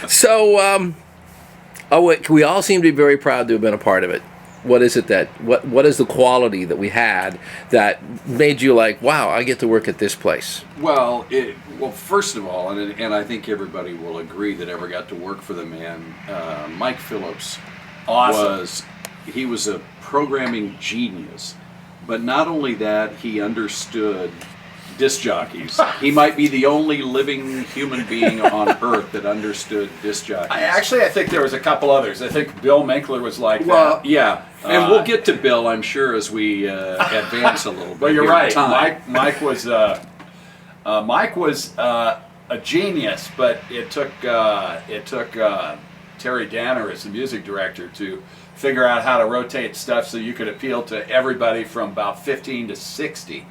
So, we all seem to be very proud to have been a part of it. What is it what is the quality that we had that made you like, wow, I get to work at this place? Well, first of all, and I think everybody will agree that ever got to work for the man, Mike Phillips. Awesome. He was a programming genius, but not only that, he understood disc jockeys. He might be the only living human being on earth that understood disc jockeys. I think there was a couple others. I think Bill Minkler was like Well, that. yeah, and we'll get to Bill, I'm sure, as we advance a little bit. But you're here in right. time. Mike was a genius, but it took Terry Danner as the music director to figure out how to rotate stuff so you could appeal to everybody from about 15 to 60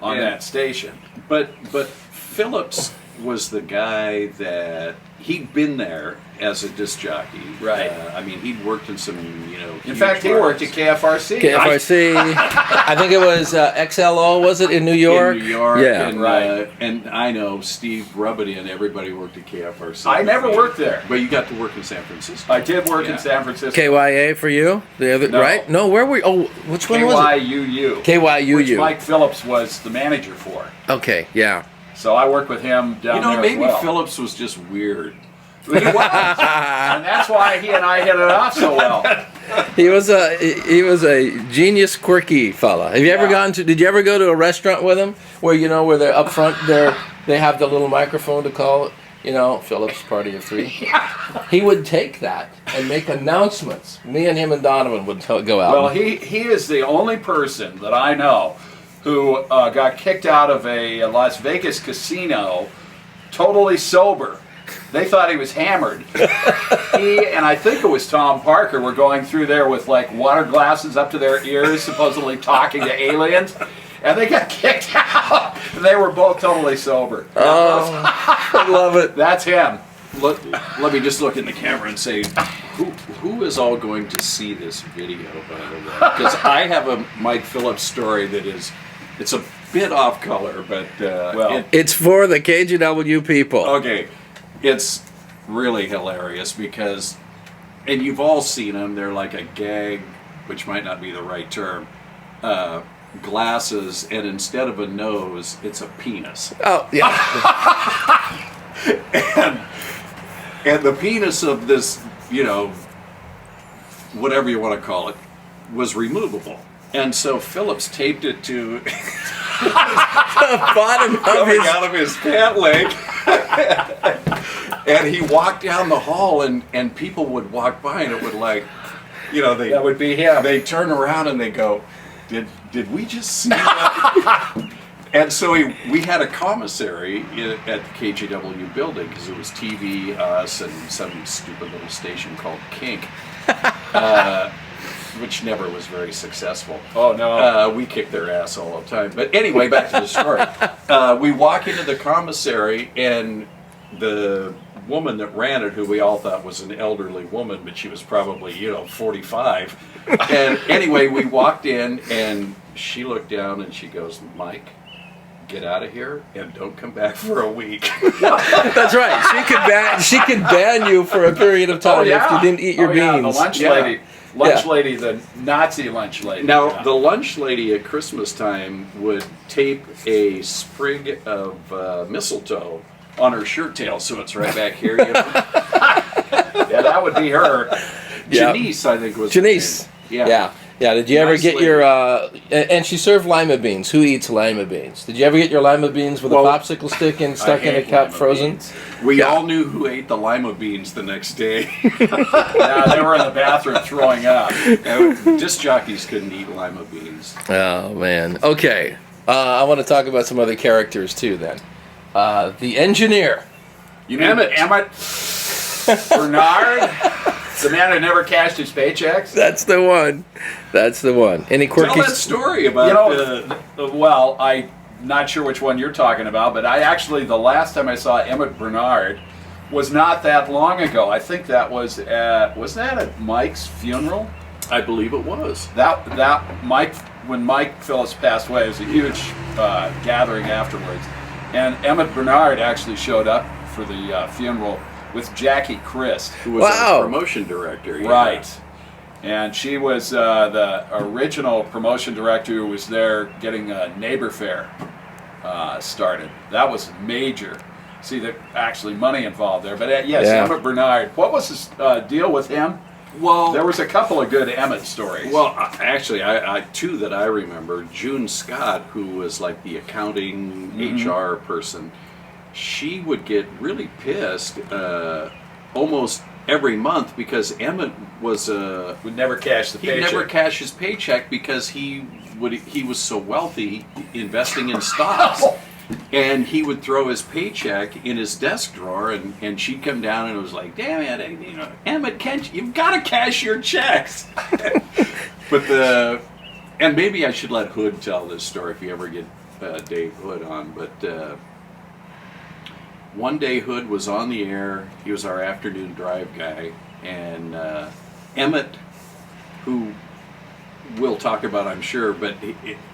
on that station. But Phillips was the guy that he'd been there as a disc jockey. Right. I mean, he'd worked in some, In fact, he worked at KFRC. KFRC. I think it was XLO, was it, in New York? In New York. Yeah. And, Right. And I know Steve Rubbity and everybody worked at KFRC. I never worked there. But you got to work in San Francisco. I did work in San Francisco. KYA for you? The other, No. right? No, where were you? Oh, which one was it? KYUU. KYUU. Which Mike Phillips was the manager for. Okay, yeah. So I worked with him down there Maybe as well. Phillips was just weird. He was. And that's why he and I hit it off so well. He was a genius, quirky fella. Have you ever did you ever go to a restaurant with him where where they're up front they have the little microphone to call Phillips Party of Three? He would take that and make announcements. Me and him and Donovan would go out. Well, he is the only person that I know who got kicked out of a Las Vegas casino totally sober. They thought he was hammered. He and I think it was Tom Parker were going through there with like water glasses up to their ears, supposedly talking to aliens, and they got kicked out. They were both totally sober. Oh, I love it. That's him. Let me just look in the camera and say, who is all going to see this video, by the way? Because I have a Mike Phillips story that it's a bit off color, but It's for the KGW people. okay. It's really hilarious because, and you've all seen them, they're like a gag, which might not be the right term, glasses, and instead of a nose, it's a penis. Oh, yeah. And the penis of this, whatever you want to call it, was removable. And so Phillips taped it to The bottom of coming his... out of his pant leg. And he walked down the hall, and people would walk by, and it would That would be him. they turn around and they go, did we just see that? And so we had a commissary at the KGW building because it was TV, us, and some stupid little station called Kink, which never was very successful. Oh, no. We kicked their ass all the time. But anyway, back to the story. We walk into the commissary, and the woman that ran it, who we all thought was an elderly woman, but she was probably, 45. And anyway, we walked in, and she looked down, and she goes, "Mike, get out of here and don't come back for a week." That's right. She could ban you for a period of time if you didn't eat your beans. The lunch lady. Lady, the Nazi lunch lady. Now, the lunch lady at Christmas time would tape a sprig of mistletoe on her shirt tail, so it's right back here. Yeah, that would be her. Janice, I think, was Janice. her name. Yeah. Did you ever Nice get lady. your? And she served lima beans. Who eats lima beans? Did you ever get your lima beans with a popsicle stick and stuck in a hate cup, lima frozen? beans. We all knew who ate the lima beans the next day. Yeah, they were in the bathroom throwing up. Disc jockeys couldn't eat lima beans. Oh man. Okay. I want to talk about some other characters too. Then, the engineer. You mean Emmett Bernard? The man who never cashed his paychecks? That's the one. Any quirky? Tell that story about Well, I'm not sure which one you're talking about, but the last time I saw Emmett Bernard was not that long ago. I think that was wasn't that at Mike's funeral? I believe it was. When Mike Phillips passed away, it was a huge gathering afterwards, and Emmett Bernard actually showed up for the funeral with Jackie Christ. Who was Wow. our promotion director. yeah. Right. And she was the original promotion director who was there getting a neighbor fair started. That was major. See, there's actually money involved there. But yes, Yeah. Emmett Bernard. What was his deal with him? Well, There was a couple of good Emmett stories. Well, actually, I two that I remember. June Scott, who was like the accounting HR person, she would get really pissed almost every month because Emmett was would never cash the he paycheck. never cashed his paycheck because he was so wealthy investing in stocks. And he would throw his paycheck in his desk drawer, and she'd come down and it was like, "Damn it, Emmett, you've got to cash your checks." And maybe I should let Hood tell this story if you ever get Dave Hood on. But one day Hood was on the air. He was our afternoon drive guy, and Emmett, who we'll talk about, I'm sure, but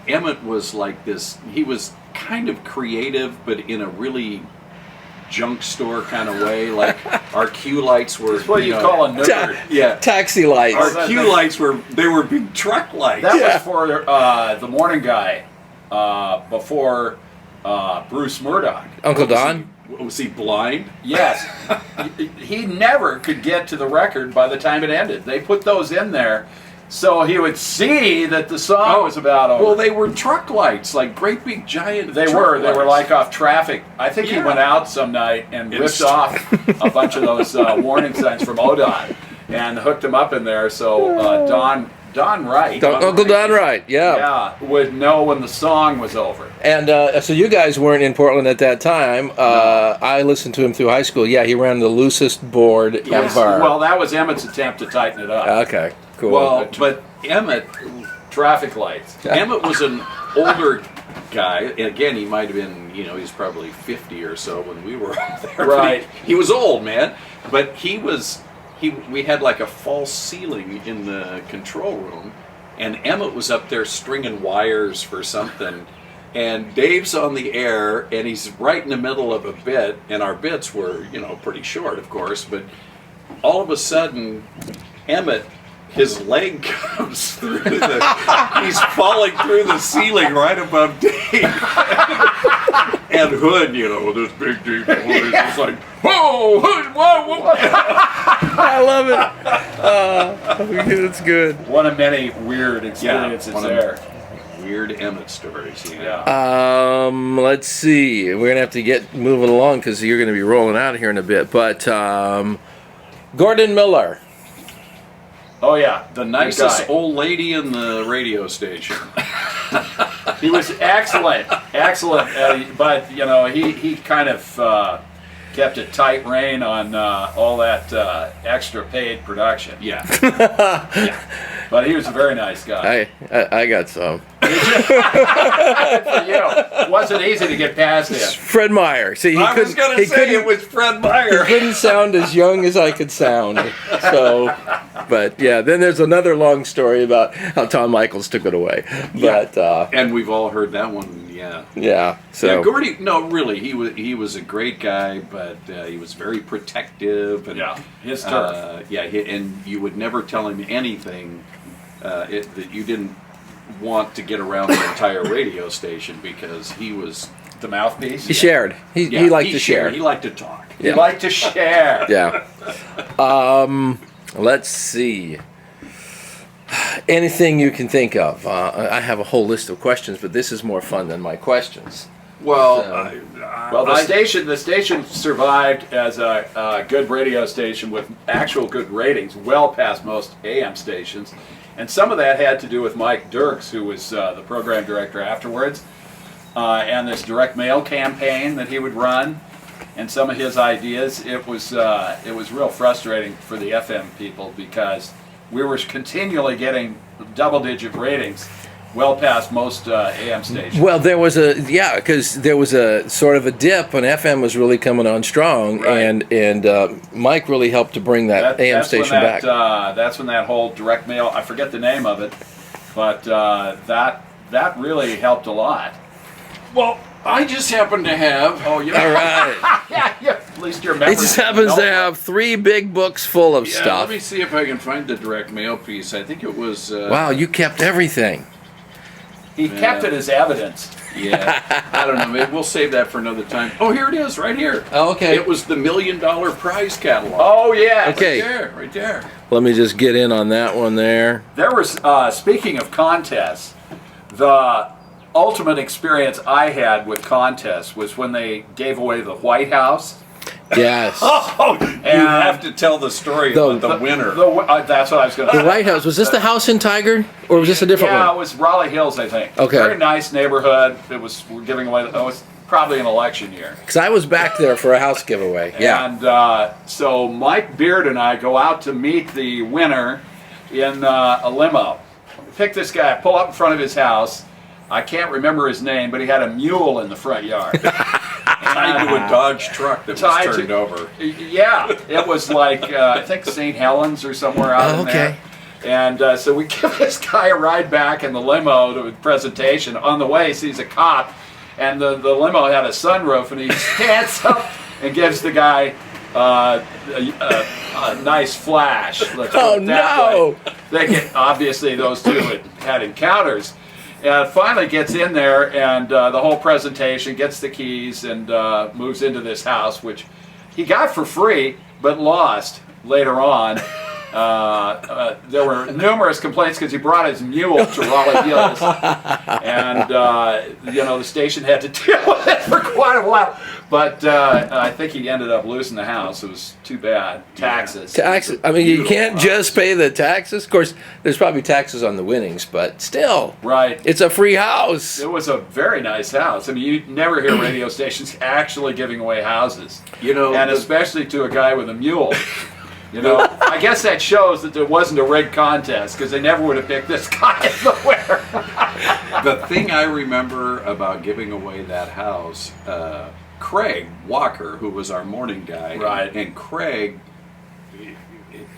Emmett was like this. He was kind of creative, but in a really junk store kind of way. Like our cue lights were. That's what you call a nerd. Yeah. Taxi lights. Our cue lights were big truck lights. That was for the morning guy before Bruce Murdoch. Uncle Don? Was he blind? Yes. He never could get to the record by the time it ended. They put those in there so he would see that the song was about over. Well, they were truck lights, like great big giant. They truck were. They were lights. like off traffic. I think he Yeah. went out some night and ripped Inst- off a bunch of those warning signs from ODOT and hooked them up in there. So Don Wright, Uncle Don Wright, yeah, would know when the song was over. And so you guys weren't in Portland at that time. I listened to him through high school. Yeah, he ran the loosest board Yes. ever. Well, that was Emmett's attempt to tighten it up. Okay, cool. Well, but Emmett Traffic lights. Emmett was an older guy. And again, he might have been, he's probably 50 or so when we were out there. But Right. He was old, man. But we had like a false ceiling in the control room, and Emmett was up there stringing wires for something. And Dave's on the air, and he's right in the middle of a bit, and our bits were, pretty short, of course. But all of a sudden, Emmett, his leg comes through he's falling through the ceiling right above Dave. And Hood, with this big deep voice, it's like, whoa, Hood, whoa. I love it. It's good. One of many weird experiences one of there. Weird Emmett stories, Let's see. We're gonna have to get moving along because you're gonna be rolling out here in a bit. But Gordon Miller. Oh yeah, The good nicest guy. old lady in the radio station. He was excellent, but he kind of kept a tight rein on all that extra paid production. Yeah. But he was a very nice guy. I got some. For you, it wasn't easy to get past him. Fred Meyer. See, I was going to say it was Fred Meyer. He couldn't sound as young as I could sound. So, but yeah, then there's another long story about how Tom Michaels took it away. But And we've all heard that one, yeah. yeah, so Yeah, Gordy, no, really, he was a great guy, but he was very protective. And, Yeah, his turf. And you would never tell him anything that you didn't want to get around the entire radio station because he was The mouthpiece. he shared. He liked to share. He liked to talk. He liked to share. Yeah. Let's see. Anything you can think of. I have a whole list of questions, but this is more fun than my questions. Well, Well, the station survived as a good radio station with actual good ratings, well past most AM stations, and some of that had to do with Mike Dirks, who was the program director afterwards, and this direct mail campaign that he would run, and some of his ideas. It was real frustrating for the FM people because we were continually getting double-digit ratings. Well past most AM stations. Well, because there was a sort of a dip when FM was really coming on strong, Right. and Mike really helped to bring that AM that's station when back. That's when that whole direct mail, I forget the name of it, but that really helped a lot. I just happen to have. Oh, you All right. yeah, least your memory. It just happens to have 3 big books full of Yeah, stuff. let me see if I can find the direct mail piece. I think it was. Wow, you kept everything. He kept it as evidence. Yeah, I don't know. Maybe we'll save that for another time. Oh, here it is, right here. Oh, okay. It was the $1 million prize catalog. Oh yeah. Okay. Right there. Let me just get in on that one there. There was, speaking of contests, the ultimate experience I had with contests was when they gave away the White House. Yes. Oh, you have to tell the story about the winner. That's what I was going to The say. White House. Was this the house in Tiger? Or was this a different Yeah, one? it was Raleigh Hills, I think. Okay. Very nice neighborhood. We're giving away, it was probably an election year. Because I was back there for a house giveaway. Yeah. And so Mike Beard and I go out to meet the winner in a limo. Pick this guy, pull up in front of his house. I can't remember his name, but he had a mule in the front yard. Tied to a Dodge truck that was turned over. Yeah, it was like, I think St. Helens or somewhere out in there. And so we give this guy a ride back in the limo to a presentation. On the way, he sees a cop, and the limo had a sunroof, and he stands up and gives the guy a nice flash. Let's put it that way. They get, obviously, those two had encounters. And finally gets in there, and the whole presentation, gets the keys, and moves into this house, which he got for free, but lost later on. There were numerous complaints because he brought his mule to Raleigh Hills, and the station had to deal with it for quite a while. But I think he ended up losing the house. It was too bad. Taxes. Taxes. I mean, you can't just pay the taxes. Of course, there's probably taxes on the winnings, but still. Right. It's a free house. It was a very nice house. I mean, you never hear radio stations actually giving away houses. And especially to a guy with a mule. I guess that shows that there wasn't a rigged contest, because they never would have picked this guy as the winner. The thing I remember about giving away that house, Craig Walker, who was our morning guy, right. and Craig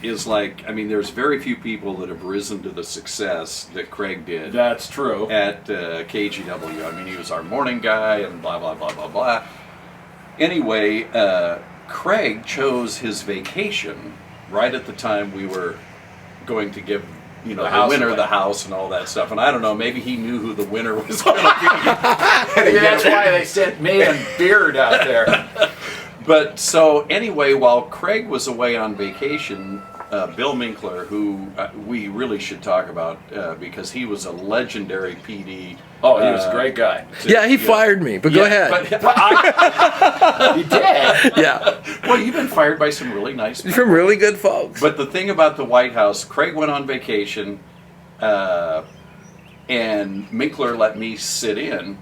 is like, I mean, there's very few people that have risen to the success that Craig did. That's true. At KGW. I mean, he was our morning guy and blah, blah, blah, blah, blah. Anyway, Craig chose his vacation right at the time we were going to give the winner of the house and all that stuff. And I don't know, maybe he knew who the winner was going to be. That's why they sent me and Beard out there. But so anyway, while Craig was away on vacation, Bill Minkler, who we really should talk about because he was a legendary PD. Oh, he was a great guy. Yeah, he fired me, but go ahead. He did? Yeah. Well, you've been fired by some really nice people. From really good folks. But the thing about the White House, Craig went on vacation, and Minkler let me sit in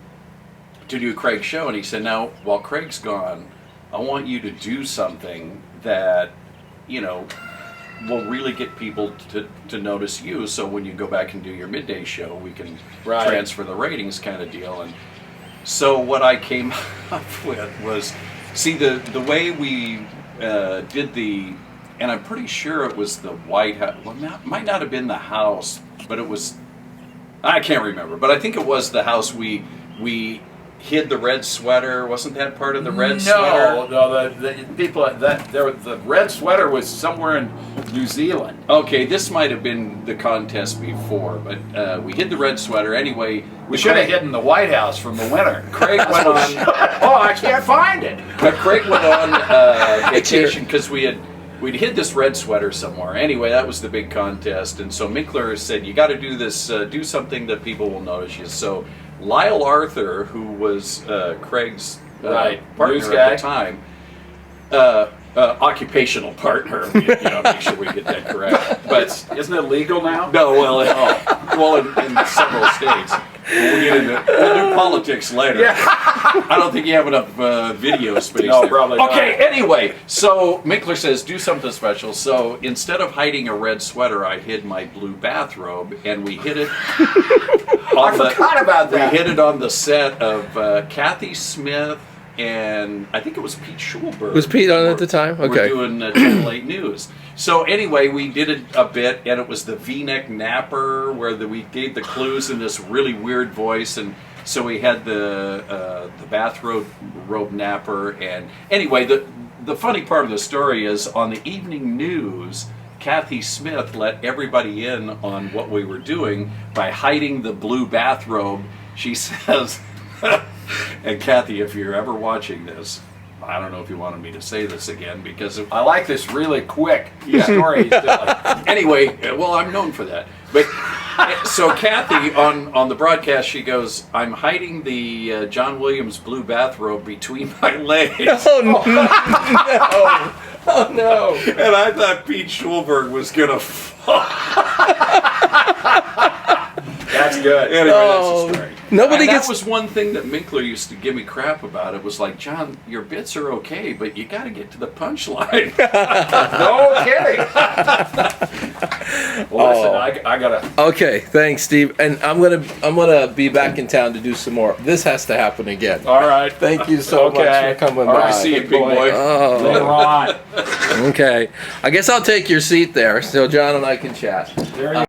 to do Craig's show, and he said, now, while Craig's gone, I want you to do something that, will really get people to notice you, so when you go back and do your midday show, we can transfer the ratings kind of deal. And so what I came up with was, see, the way we did the, and I'm pretty sure it was the White House, well, might not have been the house, but it was, I can't remember, but I think it was the house we hid the red sweater. Wasn't that part of the red sweater? No, the red sweater was somewhere in New Zealand. Okay, this might have been the contest before, but we hid the red sweater anyway. We should have hidden the White House from the winner. Craig went on. Oh, I can't find it. But Craig went on vacation because we'd hid this red sweater somewhere. Anyway, that was the big contest, and so Minkler said, "You got to do this. Do something that people will notice you." So Lyle Arthur, who was Craig's partner at the time, occupational partner, make sure we get that correct. But isn't it legal now? No, well, in several states. We'll do politics later. Yeah. I don't think you have enough video space. No, there. probably not. Okay, anyway, so Minkler says, do something special. So instead of hiding a red sweater, I hid my blue bathrobe, and we hid it I forgot about that. We hid it on the set of Kathy Smith, and I think it was Pete Schulberg. Was Pete on at the time? Okay. We're doing Channel 8 News. So anyway, we did it a bit, and it was the V-neck napper, where we gave the clues in this really weird voice, and so we had the bathrobe napper, and anyway, the funny part of the story is on the evening news, Kathy Smith let everybody in on what we were doing by hiding the blue bathrobe. She says, and Kathy, if you're ever watching this, I don't know if you wanted me to say this again because I like this really quick Yeah. story he's telling. anyway, well, I'm known for that. But so Kathy on the broadcast, she goes, "I'm hiding the John Williams blue bathrobe between my legs." Oh no! Oh no! And I thought Pete Schulberg was gonna fall. That's good. Anyway, Oh, that's the story. nobody And gets- That was one thing that Minkler used to give me crap about. It was like, John, your bits are okay, but you got to get to the punchline. No kidding. Well, listen, I gotta. Okay, thanks, Steve. And I'm gonna be back in town to do some more. This has to happen again. All right. Thank you so much Okay. for coming All by. right, See you, big big boy. boy. Later on. Okay, I guess I'll take your seat there so John and I can chat. There you